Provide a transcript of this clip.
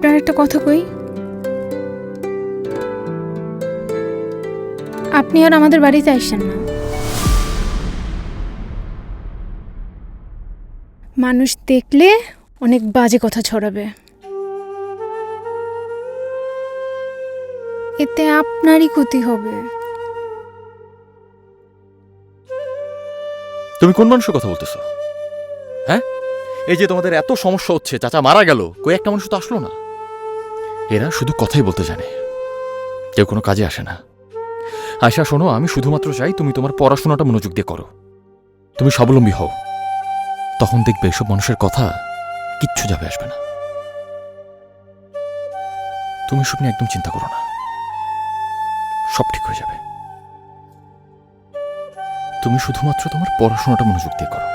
আপনার একটা কথা কই, আপনি আর আমাদের বাড়িতে আসেন না। মানুষ দেখলে অনেক বাজে কথা ছড়াবে, এতে আপনারই ক্ষতি হবে। তুমি কোন মানুষের কথা বলতেছো? হ্যাঁ, এই যে তোমাদের এত সমস্যা হচ্ছে, চাচা মারা গেল, কই একটা মানুষ তো আসলো না। এরা শুধু কথাই বলতে জানে, কেউ কোনো কাজে আসে না। আয়শা শোনো, আমি শুধুমাত্র চাই তুমি তোমার পড়াশোনাটা মনোযোগ দিয়ে করো, তুমি স্বাবলম্বী হও। তখন দেখবে এসব মানুষের কথা কিচ্ছু যাবে আসবে না। তুমি এসব নিয়ে একদম চিন্তা করো না, সব ঠিক হয়ে যাবে। তুমি শুধুমাত্র তোমার পড়াশোনাটা মনোযোগ দিয়ে করো।